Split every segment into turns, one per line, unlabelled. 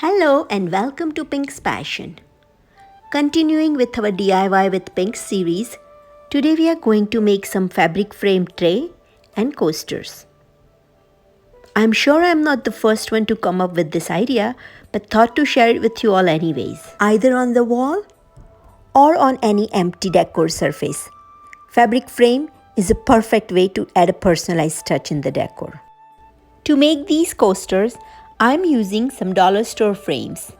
Hello and welcome to Pink's Passion. Continuing with our DIY with Pink series, today we are going to make some fabric frame tray and coasters. I'm sure I'm not the first one to come up with this idea, but thought to share it with you all anyways. Either on the wall or on any empty decor surface, fabric frame is a perfect way to add a personalized touch in the decor. To make these coasters, I'm using some dollar store frames.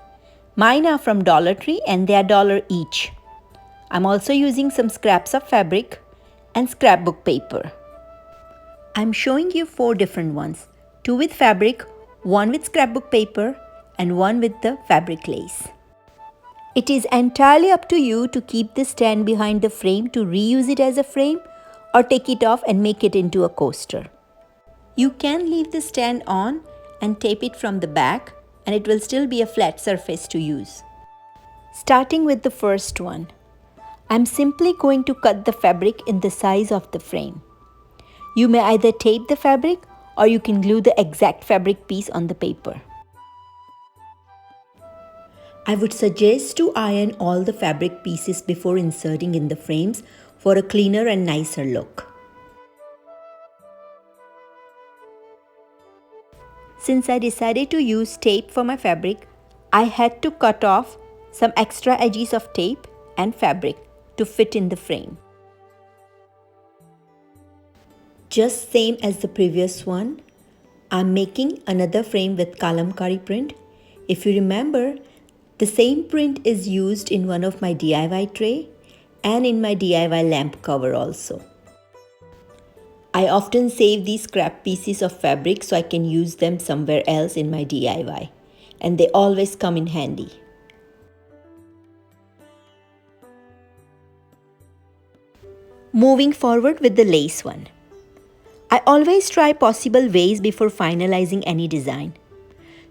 Mine are from Dollar Tree and they are $1 each. I'm also using some scraps of fabric and scrapbook paper. I'm showing you 4 different ones. 2 with fabric, 1 with scrapbook paper and 1 with the fabric lace. It is entirely up to you to keep the stand behind the frame to reuse it as a frame or take it off and make it into a coaster. You can leave the stand on and tape it from the back and it will still be a flat surface to use. Starting with the first one, I'm simply going to cut the fabric in the size of the frame. You may either tape the fabric or you can glue the exact fabric piece on the paper. I would suggest to iron all the fabric pieces before inserting in the frames for a cleaner and nicer look. Since I decided to use tape for my fabric, I had to cut off some extra edges of tape and fabric to fit in the frame. Just same as the previous one, I'm making another frame with kalamkari print. If you remember, the same print is used in one of my DIY tray and in my DIY lamp cover also. I often save these scrap pieces of fabric so I can use them somewhere else in my DIY, and they always come in handy. Moving forward with the lace one. I always try possible ways before finalizing any design.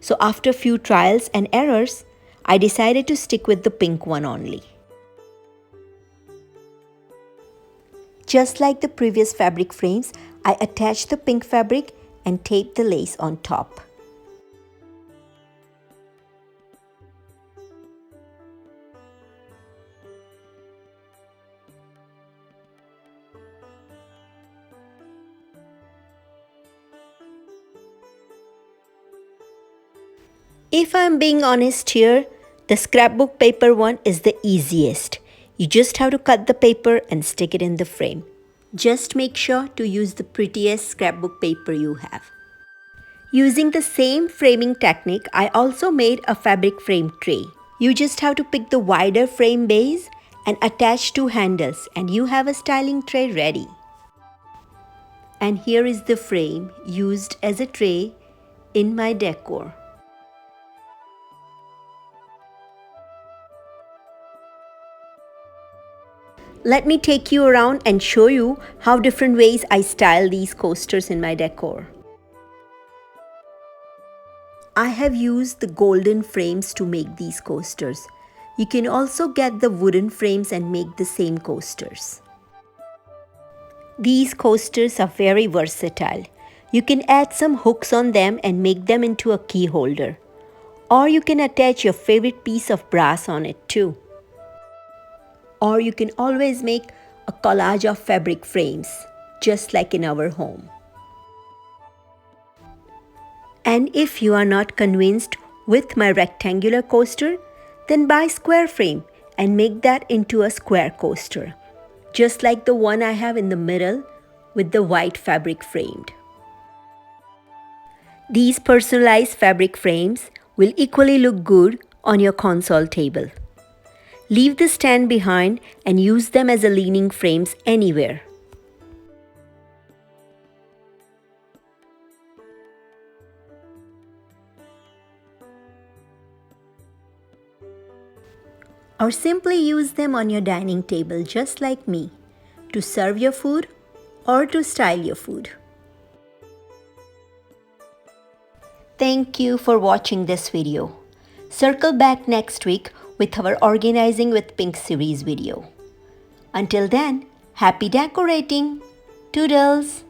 So after few trials and errors, I decided to stick with the pink one only. Just like the previous fabric frames, I attach the pink fabric and tape the lace on top. If I'm being honest here, the scrapbook paper one is the easiest. You just have to cut the paper and stick it in the frame. Just make sure to use the prettiest scrapbook paper you have. Using the same framing technique, I also made a fabric frame tray. You just have to pick the wider frame base and attach 2 handles and you have a styling tray ready. And here is the frame used as a tray in my decor. Let me take you around and show you how different ways I style these coasters in my decor. I have used the golden frames to make these coasters. You can also get the wooden frames and make the same coasters. These coasters are very versatile. You can add some hooks on them and make them into a key holder. Or you can attach your favorite piece of brass on it too. Or you can always make a collage of fabric frames, just like in our home. And if you are not convinced with my rectangular coaster, then buy square frame and make that into a square coaster, just like the one I have in the middle with the white fabric framed. These personalized fabric frames will equally look good on your console table. Leave the stand behind and use them as a leaning frames anywhere. Or simply use them on your dining table just like me, to serve your food or to style your food. Thank you for watching this video. Circle back next week with our Organizing with Pink series video. Until then, happy decorating! Toodles!